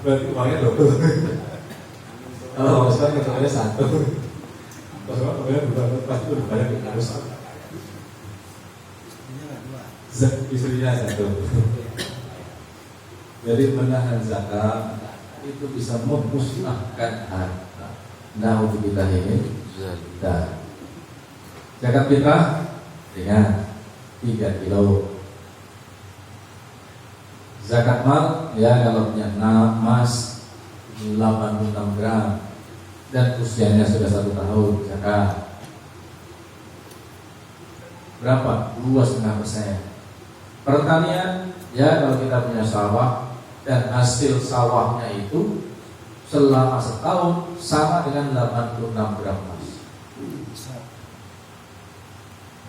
berarti uangnya double. Kalau masalah ketuanya satu, masalah ketuanya bukan pasti lebih banyak yang harus satu. Istrinya satu. Jadi menahan zakat itu bisa memusnahkan harta. Nauzubillah ini. Dan zakat fitrah dengan 3 kilo. Zakat mal ya kalau punya emas 86 gram dan usianya sudah 1 tahun, zakat berapa? 2,5%. Pertanian ya kalau kita punya sawah dan hasil sawahnya itu selama setahun sama dengan 86 gram emas,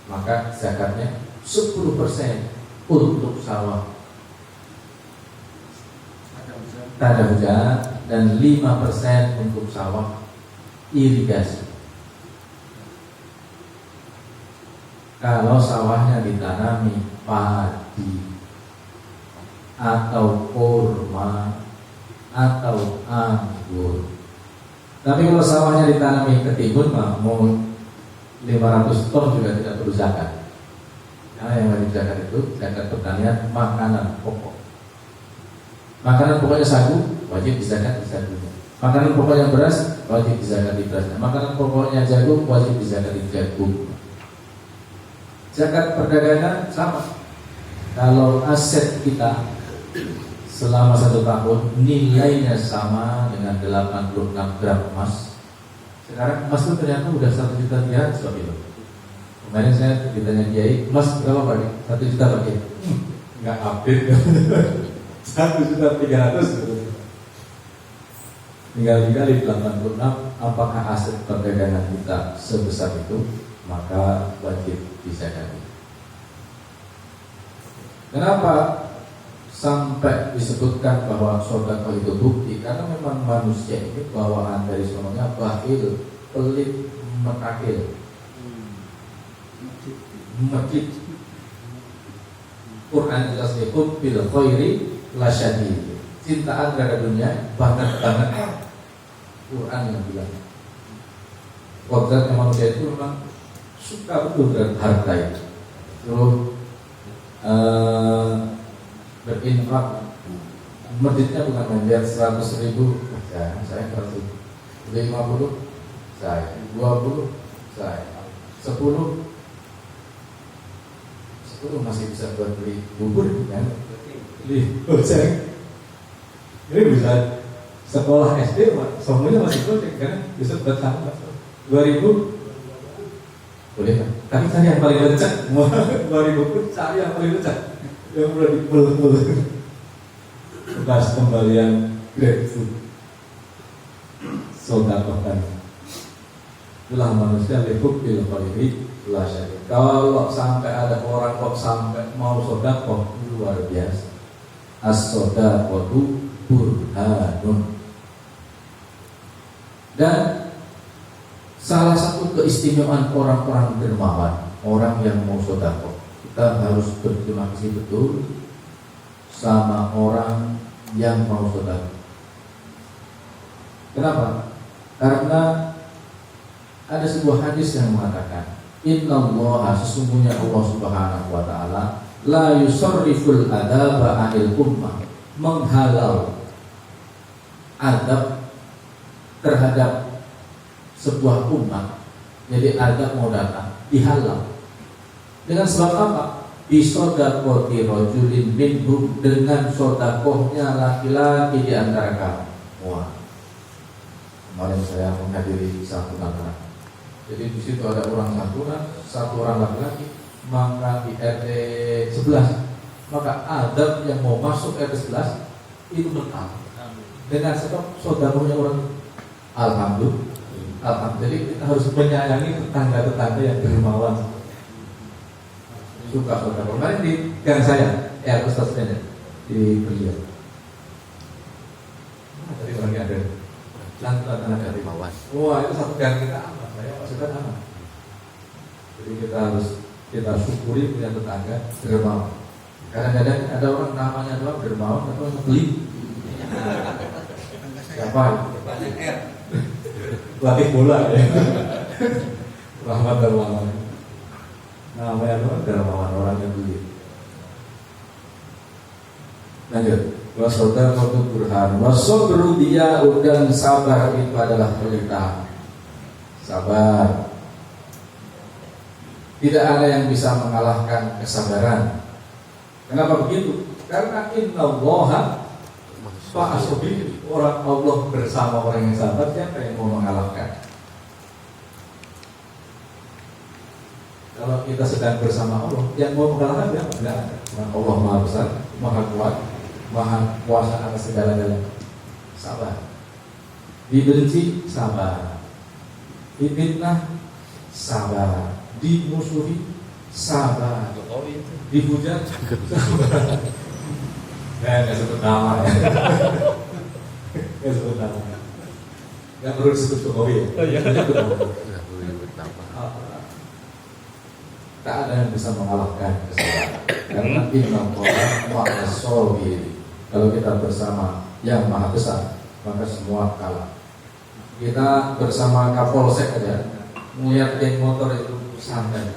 maka zakatnya 10% untuk sawah tanda hujan dan 5% untuk sawah irigasi. Kalau sawahnya ditanami padi atau kurma atau anggur, tapi kalau sawahnya ditanami ketimun mau 500 ton juga tidak perlu zakat. Karena yang wajib zakat itu zakat pertanian makanan pokok. Makanan pokoknya sagu wajib dizakat di sagunya. Makanan pokoknya beras wajib dizakat di berasnya. Makanan pokoknya jagung wajib dizakat di jagung. Zakat perdagangan sama. Kalau aset kita selama 1 tahun nilainya sama dengan 86 gram emas. Sekarang emas itu ternyata udah 1 juta dia itu. Kemarin saya ditanya Kiai, emas berapa Pak? 1 juta Pak. Enggak update. 1.300.000. Tinggal dikali 86, apakah aset perdagangan kita sebesar itu, maka wajib dizakati. Kenapa sampai disebutkan bahwa sedekah itu bukti? Karena memang manusia ini bawaan dari sononya bakhil, pelit, metakil, mekit. Quran jelas disebut bil khairi lasyadid. Cintaan terhadap dunia banget. Quran yang bilang. Kodratnya manusia itu memang suka betul terhadap harta itu. Terus berinfak. Masjidnya bukan membayar 100.000 ya, saya 100.000. 50 saya, 20 saya, 10 masih bisa buat beli bubur kan? Beli goceng. Ini bisa sekolah SD semuanya masih goceng kan? Bisa buat tambah 2.000 boleh kan? Tapi cari yang paling lecek. 2.000 pun cari yang paling lecek. Yang udah dipel-pel. Bekas kembalian GrabFood. Sodakohkan. Itulah manusia lebuk bil khairi la syarika. Kalau sampai ada orang kok sampai mau sodakoh, luar biasa. As-sodaqatu burhanun. Dan salah satu keistimewaan orang-orang dermawan, orang yang mau sodakoh, kita harus berterima kasih betul sama orang yang mau sodakoh. Kenapa? Karena ada sebuah hadis yang mengatakan, Innallaha, sesungguhnya Allah Subhanahu wa ta'ala, la yusarriful adaba anil ummah, menghalau adab terhadap sebuah umat. Jadi adab mau datang dihalau dengan sebab apa? Bisodaqoti rajulin minhum, dengan sodakohnya laki-laki di antara kamu. Wah, kemarin saya menghadiri satu acara. Jadi di situ ada orang santunan, satu orang laki-laki, maka di RT 11, maka adab yang mau masuk RT 11 itu menang dengan sebab sodakohnya orang. Alhamdulillah. Jadi kita harus menyayangi tetangga-tetangga yang dermawan. Suka sodakoh. Kemarin di gang saya, Ustaz Benen di beliau. Tadi orangnya ada lantunan dari bawah. Wah, itu satu gang kita aman. Saya maksudkan aman. Jadi kita syukuri punya tetangga dermawan. Kadang-kadang ada orang namanya doang dermawan, atau beli. Siapa? Banyak R. Latih bola ya. Rahmat Darmawan. Namanya apa? Darmawan orangnya dulu. Lanjut. Wasoda khatu burhan. Wasobru dia dan sabar itu adalah perintah. Sabar. Tidak ada yang bisa mengalahkan kesabaran. Kenapa begitu? Karena innallaha fa'asobir. Orang Allah bersama orang yang sabar. Siapa yang mau mengalahkan? Kalau kita sedang bersama Allah, yang mau mengalahkan siapa? Tidak ada. Allah Maha Besar, Maha Kuat, Maha Kuasa atas segala-galanya. Sabar. Dibenci, sabar. Difitnah, sabar. Dimusuhi, sabar. Dihujat, sabar. Nggak sebut nama ya. Nggak sebut nama. Nggak perlu disebut Jokowi ya. Oh iya. Tak ada yang bisa mengalahkan kesabaran. Karena innallaha ma'as sabirin. Kalau kita bersama yang Maha Besar, maka semua kalah. Kita bersama Kapolsek aja, melihat geng motor itu santai,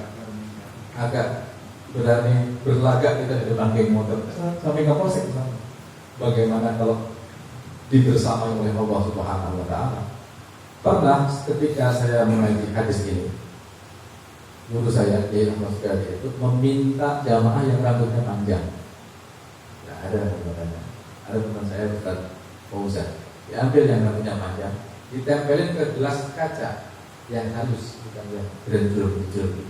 agak berani berlagak kita di depan geng motor. Sampai Kapolsek sama. Bagaimana kalau dibersamai oleh Allah Subhanahu Wa Taala? Pernah ketika saya mengaji hadis ini, guru saya di Ahmad Sukadi itu meminta jamaah yang rambutnya panjang. Nah, ada teman-temannya. Ada teman saya Ustaz Fauzan. Diambil yang rambutnya panjang, ditempelin ke gelas kaca yang halus, bukan yang gerendul-gerendul.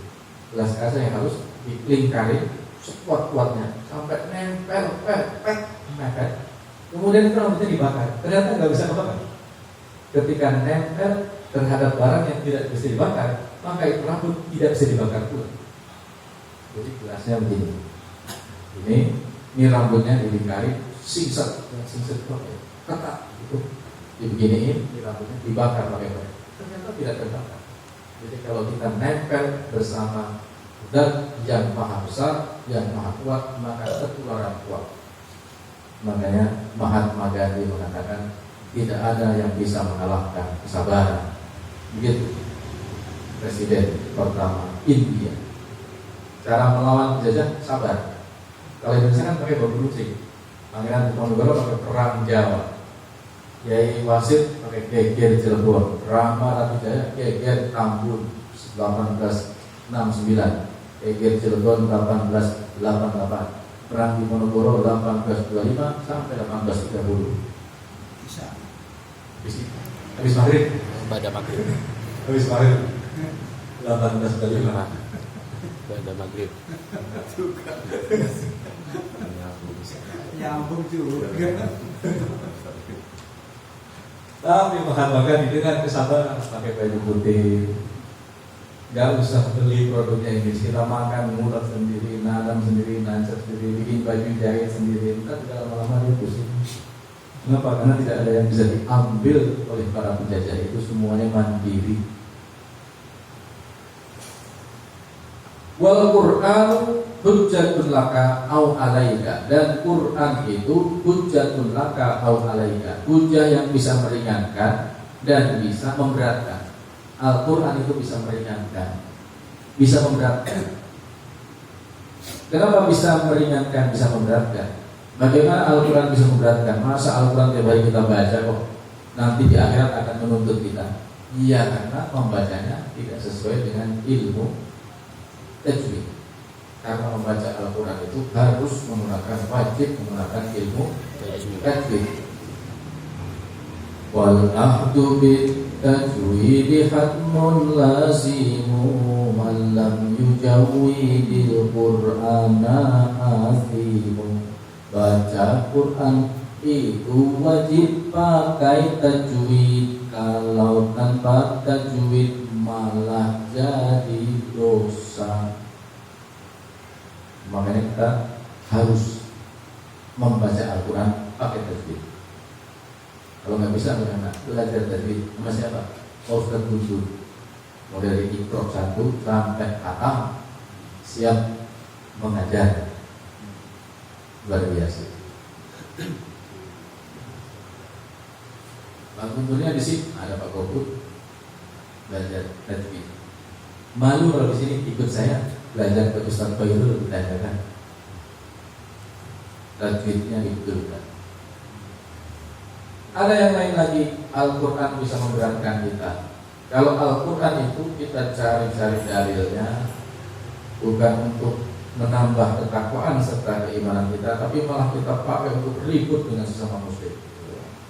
Gelas kaca yang halus dilingkari sekuat-kuatnya sampai nempel, nempel. Kemudian itu rambutnya dibakar. Ternyata nggak bisa kebakar. Ketika nempel terhadap barang yang tidak bisa dibakar, maka itu rambut tidak bisa dibakar pula. Jadi gelasnya begini. Ini rambutnya dilingkari, singset ketat itu. Dibeginiin, ini rambutnya dibakar pakai apa? Ternyata tidak terbakar. Jadi kalau kita nempel bersama dan yang Maha Besar, yang Maha Kuat, maka ketularan kuat. Makanya Mahatma Gandhi mengatakan tidak ada yang bisa mengalahkan kesabaran. Begitu Presiden pertama India. Cara melawan penjajah sabar. Kalau Indonesia kan pakai bambu runcing. Pangeran Diponegoro pakai perang Jawa. Yai Wasit pakai geger Cirebon. Rama Ratu Jaya geger Tambun 1869. Geger Cirebon 1888. Perang Diponegoro 1825 sampai 1830. Bisa. Habis maghrib. Pada maghrib. Habis maghrib. 1825. Pada maghrib. Nyambung juga. Tapi Mahatma Gandhi dengan kesabaran pakai baju putih, nggak usah beli produknya ini. Kita makan mulut sendiri, nanam sendiri, nancap sendiri, bikin baju jahit sendiri. Kita tidak lama-lama dia pusing. Kenapa? Karena tidak ada yang bisa diambil oleh para penjajah, itu semuanya mandiri. Wal Qur'an hujjatun laka au alaika, dan Quran itu hujjatun laka au alaika, hujjah yang bisa meringankan dan bisa memberatkan. Al-Quran itu bisa meringankan, bisa memberatkan. Kenapa bisa meringankan, bisa memberatkan? Bagaimana Al-Quran bisa memberatkan? Masa Al-Quran tiap hari kita baca kok nanti di akhirat akan menuntut kita? Iya, karena membacanya tidak sesuai dengan ilmu tajwid. Karena membaca Al-Quran itu harus menggunakan, wajib menggunakan ilmu tajwid. Wal ahdu bit tajwid hatmun lazimu man lam yujawwidil Qur'ana athimu. Baca Quran itu wajib pakai tajwid. Kalau tanpa tajwid malah jadi dosa. Makanya kita harus membaca Al-Quran pakai tajwid. Kalau nggak bisa, belajar tajwid sama siapa? Ustaz Guntur. Mulai dari Iqra 1 sampai khatam, siap mengajar. Luar biasa. Pak Gubernurnya di sini ada Pak Goput belajar tajwid. Malu kalau di sini ikut saya belajar ke Ustaz Khairul ditanyakan tajwidnya dibetulkan. Ada yang lain lagi, Al-Quran bisa memberatkan kita. Kalau Al-Quran itu kita cari-cari dalilnya bukan untuk menambah ketakwaan serta keimanan kita, tapi malah kita pakai untuk ribut dengan sesama muslim.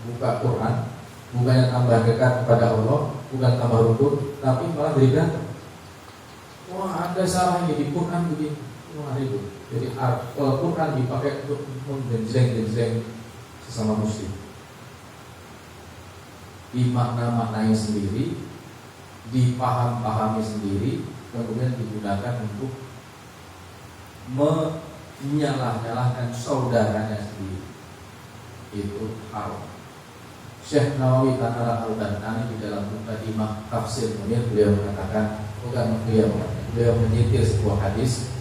Buka Quran, bukannya tambah dekat kepada Allah, bukan tambah rukun, tapi malah jadi berantem. Wah, ada salahnya di Quran begini, wah ribut. Jadi Al-Quran dipakai untuk menggenjreng-genjreng sesama muslim, dimakna-maknai sendiri, dipaham-pahami sendiri, kemudian digunakan untuk menyalah-nyalahkan saudaranya sendiri. Itu haram. Syekh Nawawi Tanara Al-Bantani di dalam Muqaddimah Tafsir Munir beliau mengatakan, beliau menyitir sebuah hadis,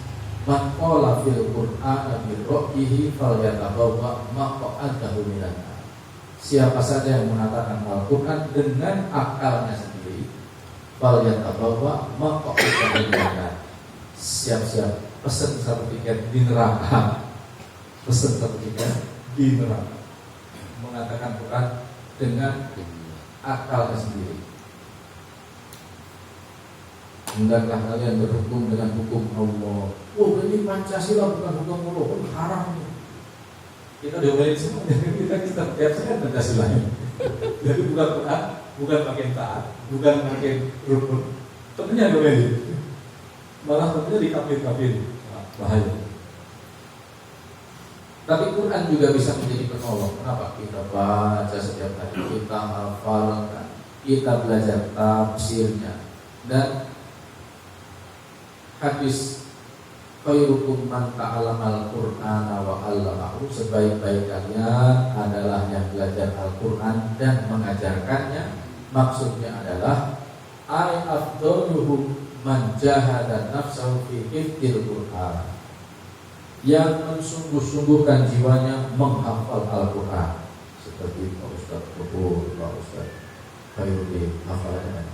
man qala fil Qur'an bi ra'yihi falyatabawwa maq'adahu minan nar. Siapa saja yang mengatakan Al-Quran dengan akalnya sendiri, falyatabawwa maq'adahu minan nar. Siap-siap pesen satu tiket di neraka. Pesen satu tiket di neraka. Mengatakan Quran dengan akalnya sendiri. Hendaklah kalian berhukum dengan hukum Allah. Oh, ini Pancasila bukan hukum Allah, oh, haram. Kita diomelin semua. Kita tiap Pancasila ini. Jadi bukan Quran, bukan makin taat, bukan makin rukun. Tentunya diomelin. Malah tentunya dikafir-kafir. Bahaya. Tapi Quran juga bisa menjadi penolong. Kenapa? Kita baca setiap hari, kita hafalkan, kita belajar tafsirnya. Dan hadis khairukum man ta'allamal Qur'ana wa 'allamahu, sebaik-baik kalian adalah yang belajar Al-Qur'an dan mengajarkannya. Maksudnya adalah ay afdaluhum man jahada nafsahu fi hifdzil Qur'an, yang mensungguh-sungguhkan jiwanya menghafal Al-Quran, seperti Pak Ustaz Bubur, Pak Ustaz Khairudin hafalannya.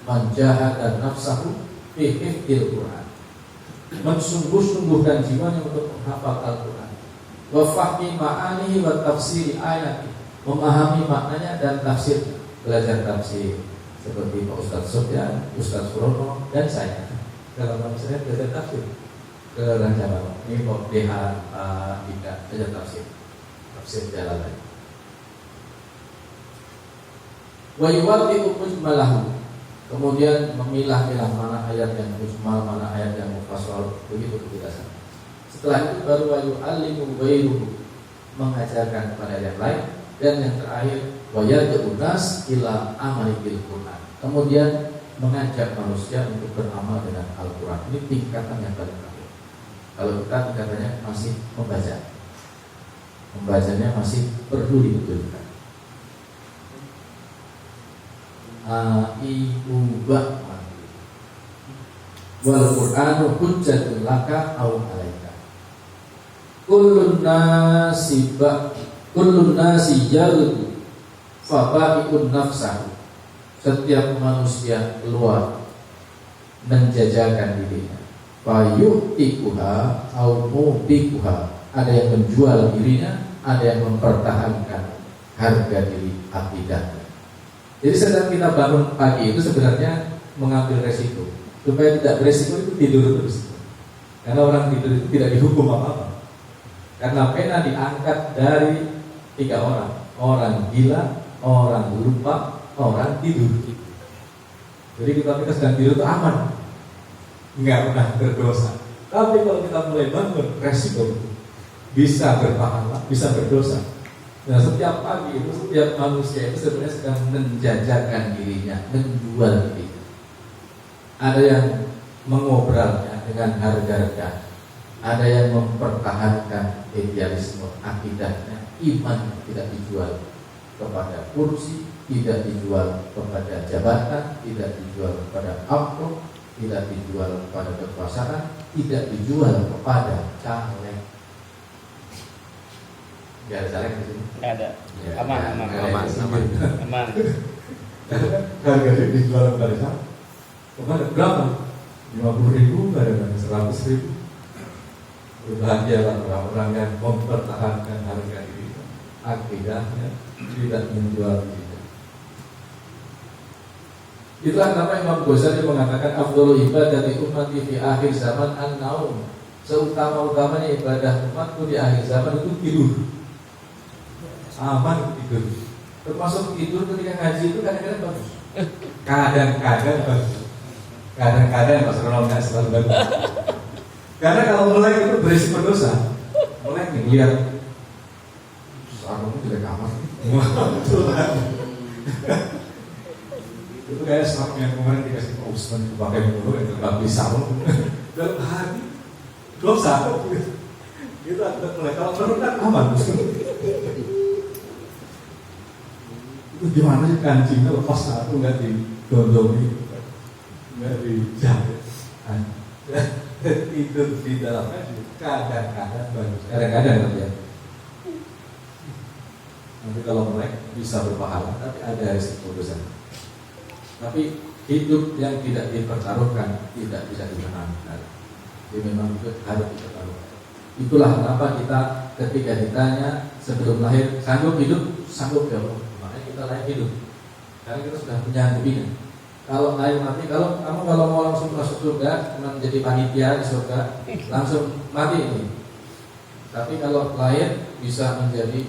Man jahada nafsahu fi hifdzil Quran, mensungguh-sungguhkan jiwanya untuk menghafal Al-Quran. Wa fahmi ma'anihi wa tafsiri ayati, memahami maknanya dan tafsirnya, belajar tafsir seperti Pak Ustaz Sofyan, Ustaz Surono dan saya. Dalam saya belajar tafsir ke Rancawan. Ini Pak DH Dika belajar tafsir Jalalain. Wa yuwaddi'u mujmalahu, kemudian memilah-milah mana ayat yang mujmal, mana ayat yang mufassal, begitu kejelasan. Setelah itu baru wa yu'allimu ghairuhu, mengajarkan kepada yang lain. Dan yang terakhir wa yad'u nas ila amali bil Qur'an, kemudian mengajak manusia untuk beramal dengan Al-Quran. Ini tingkatan yang paling terakhir. Kalau kita tingkatannya masih membaca, membacanya masih perlu dibetulkan. Ibuba wal Qur'anu hujjatun laka aw alaika. Kullun nasi yaldu fabaikun nafsahu. Setiap manusia keluar menjajakan dirinya, fayu'tikuha aw mubikuha. Ada yang menjual dirinya, ada yang mempertahankan harga diri akidahnya. Jadi sedang kita bangun pagi itu sebenarnya mengambil resiko. Supaya tidak beresiko itu tidur terus. Karena orang tidur itu tidak dihukum apa-apa. Karena pena diangkat dari 3 orang. Orang gila, orang lupa, orang tidur. Jadi kita sedang tidur itu aman, nggak pernah berdosa. Tapi kalau kita mulai bangun, resiko bisa berpahala, bisa berdosa. Nah, setiap pagi itu setiap manusia itu sebenarnya sedang menjajakan dirinya, menjual dirinya. Ada yang mengobralnya dengan harga-harga, ada yang mempertahankan idealisme akidahnya, iman tidak dijual kepada kursi, tidak dijual kepada jabatan, tidak dijual kepada amplop, tidak dijual kepada kekuasaan, tidak dijual kepada caleg. Nggak ada caleg di sini. Nggak ada. Ya, Aman, ya, aman. nggak ada Aman, di sini. aman. Aman. Harga dijual pada sana. Kemana berapa? 50.000, kadang-kadang 100.000. Berbahagialah orang-orang yang mempertahankan harga diri, akidahnya tidak menjual diri. Itulah kenapa Imam Ghazali mengatakan afdhalul ibadati ummati fi akhir zaman an-naum. Seutama-utamanya ibadah umatku di akhir zaman itu tidur. Aman tidur. Termasuk tidur ketika ngaji itu kadang-kadang bagus. Kadang-kadang bagus. Kadang-kadang Mas Ronald nggak selalu bagus. Karena kalau mulai itu berisiko dosa. Mulai nih lihat sarungnya tidak kamar. Itu kayak sarung yang kemarin dikasih Pak Usman pakai mulu itu nggak bisa dalam hari dosa. Itu akibat mulai kalau menurut kan aman. Itu gimana sih kancingnya lepas satu nggak didondongi, nggak dijahit. Tidur di dalamnya kadang-kadang bagus, kadang-kadang ya. Nanti kalau melek bisa berpahala, tapi ada risiko dosa. Tapi hidup yang tidak dipertaruhkan tidak bisa dimenangkan. Jadi memang itu harus dipertaruhkan. Itulah kenapa kita ketika ditanya sebelum lahir sanggup hidup, sanggup ya Allah. Makanya kita layak hidup. Karena kita sudah menyanggupinya. Kalau lahir mati, kalau kamu mau langsung masuk surga, menjadi panitia di surga, langsung mati ini. Tapi kalau lahir bisa menjadi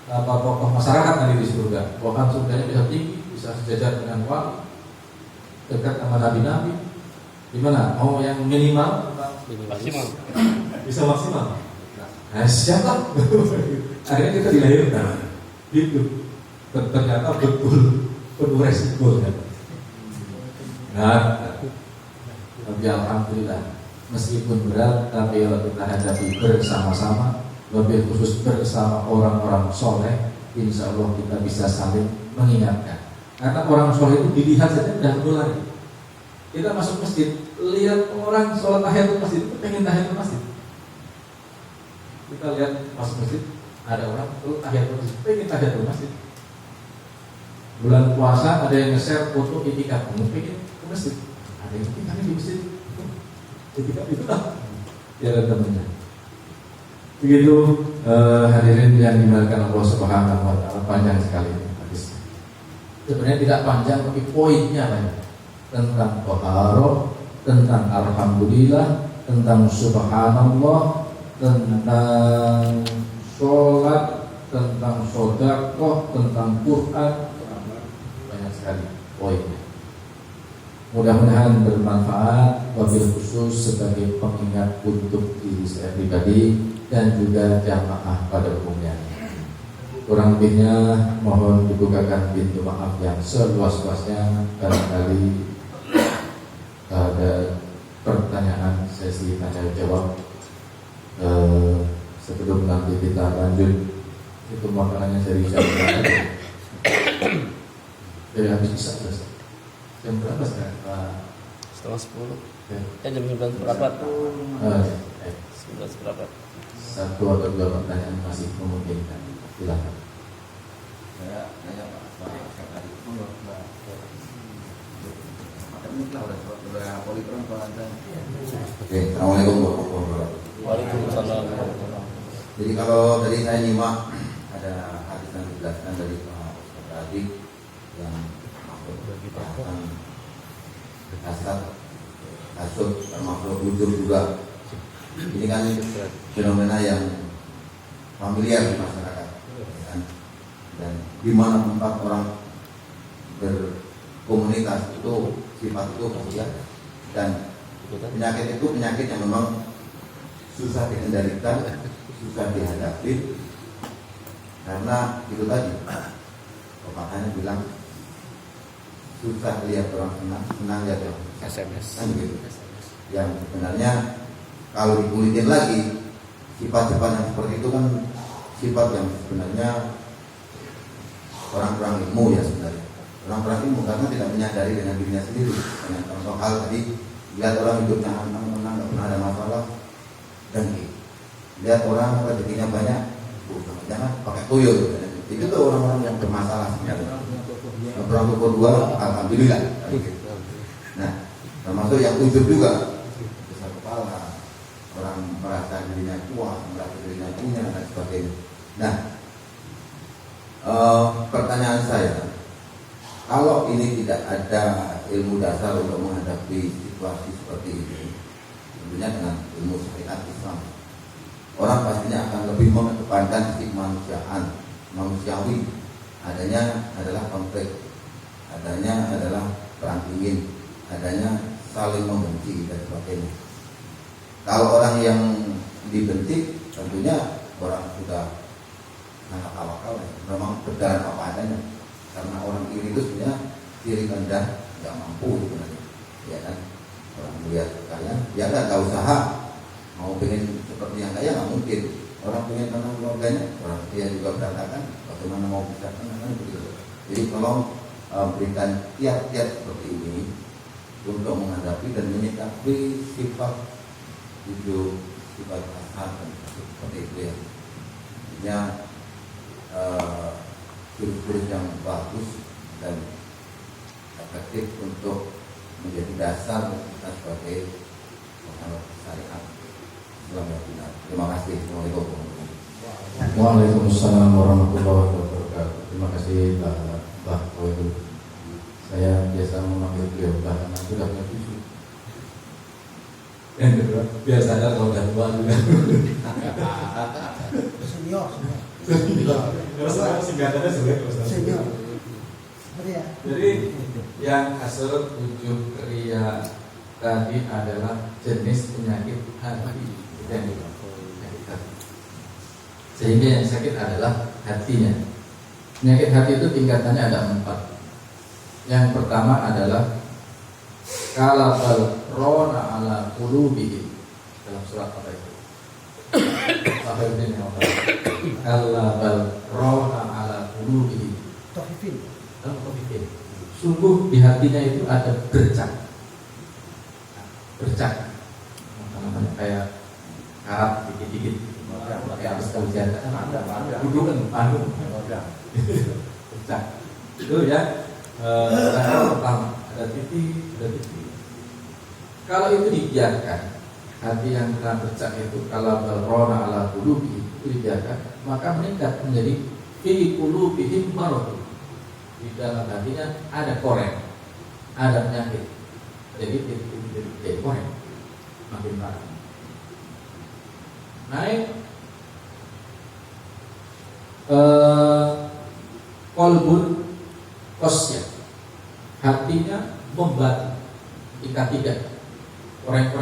tokoh masyarakat nanti di surga. Bahkan surganya bisa tinggi, bisa sejajar dengan wali, dekat sama nabi-nabi. Gimana? Mau yang minimal? Maksimal. Bisa maksimal. Nah, siapa? Akhirnya kita dilahirkan. Gitu. Ternyata betul penuh resiko. Nah, tapi alhamdulillah, meskipun berat, tapi kalau kita hadapi bersama-sama, lebih khusus bersama orang-orang soleh, insya Allah kita bisa saling mengingatkan. Karena orang soleh itu dilihat saja sudah menulari. Kita masuk masjid, lihat orang sholat tahiyatul masjid itu pengen tahiyatul masjid. Kita lihat masuk masjid, ada orang tahiyatul masjid, pengen tahiyatul masjid. Bulan puasa ada yang nge-share foto itikaf, pengen ke masjid. Ada yang itikaf di masjid, itikaf itu lah. Ya teman-teman. Begitu hadirin yang dimuliakan Allah Subhanahu wa taala, panjang sekali hadisnya. Sebenarnya tidak panjang tapi poinnya banyak. Tentang taharah, tentang alhamdulillah, tentang subhanallah, tentang sholat, tentang sedekah, tentang Quran, banyak sekali poinnya. Mudah-mudahan bermanfaat, wabil khusus sebagai pengingat untuk diri saya pribadi dan juga jamaah pada umumnya. Kurang lebihnya mohon dibukakan pintu maaf yang seluas-luasnya. Barangkali ada pertanyaan sesi tanya jawab. Sebelum nanti kita lanjut, itu makanannya dari jam berapa? Dari habis bisa selesai. Jam berapa sekarang? Setengah 10. Ya. Jam 9 seperempat. 9 seperempat. Satu atau dua pertanyaan masih memungkinkan. Silakan. Saya nanya Pak tadi. Udah polikron Pak. Oke, assalamualaikum warahmatullahi wabarakatuh. Waalaikumsalam. Jadi kalau tadi saya nyimak ada hadis yang dijelaskan dari Pak Ustaz tadi yang tentang kasat, kasut, termasuk wujud juga. Ini kan fenomena yang familiar di masyarakat, kan? Dan di mana tempat orang berkomunitas itu sifat itu pasti ada. Dan penyakit itu penyakit yang memang susah dikendalikan, susah dihadapi, karena itu tadi pepatahnya bilang susah lihat orang senang, senang lihat orang SMS. kan begitu. Yang sebenarnya kalau dikulitin lagi, sifat-sifat yang seperti itu kan sifat yang sebenarnya orang-orang ilmu ya sebenarnya. Orang-orang ilmu karena tidak menyadari dengan dirinya sendiri. Dengan contoh hal tadi, lihat orang hidupnya tenang, nggak pernah ada masalah, dan lihat orang rezekinya banyak, jangan pakai tuyul. Itu tuh orang-orang yang bermasalah sebenarnya. Orang kedua, alhamdulillah. Nah, termasuk yang ujub juga, besar kepala, orang merasa dirinya kuat, merasa dirinya punya dan sebagainya. Nah, pertanyaan saya, kalau ini tidak ada ilmu dasar untuk menghadapi situasi seperti ini, tentunya dengan ilmu syariat Islam, orang pastinya akan lebih mengedepankan sisi kemanusiaan, manusiawi. Adanya adalah konflik, adanya adalah perang dingin, adanya saling membenci dan sebagainya. Kalau orang yang dibenci, tentunya orang sudah sangat tawakal, memang berjalan apa adanya. Karena orang iri itu sebenarnya diri rendah, nggak mampu sebenarnya, ya kan? Orang melihat kalian, ya nggak usaha, mau pengen seperti yang kaya nggak mungkin. Orang pengen tenang keluarganya, orang dia juga berantakan, bagaimana mau bisa tenang kan begitu. Jadi tolong berikan kiat-kiat seperti ini untuk menghadapi dan menyikapi sifat hidup, sifat kasar dan seperti itu ya. Artinya jurus-jurus yang bagus dan efektif untuk menjadi dasar kita sebagai penganut syariat Islam yang benar. Terima kasih. Assalamualaikum. Waalaikumsalam warahmatullahi wabarakatuh. Terima kasih Mbak Koyul. Saya biasa memanggil beliau Mbak karena sudah punya cucu. Yang kedua, biasanya kalau udah tua juga. Senior. Terus singkatannya Senior. Seperti ya. Jadi yang kasut, ujub, ria tadi adalah jenis penyakit hati yang sehingga yang sakit adalah hatinya. Penyakit hati itu tingkatannya ada 4. Yang pertama adalah kalabal rona ala qulubihim, dalam surat apa itu? Kalabal rona ala qulubihim. Tofifin. Sungguh di hatinya itu ada bercak, kayak karat dikit-dikit, kayak habis kalian hubungan panu, bercak. Itu ya. Pertama ada titik. Kalau itu dibiarkan, hati yang telah bercak itu kalau berona ala qulubi itu dibiarkan, maka meningkat menjadi fi qulubihim marad. Di dalam hatinya ada koreng, ada penyakit. Jadi koreng, makin parah. Naik kolbun kosya, hatinya membatu. Jika tidak, koreng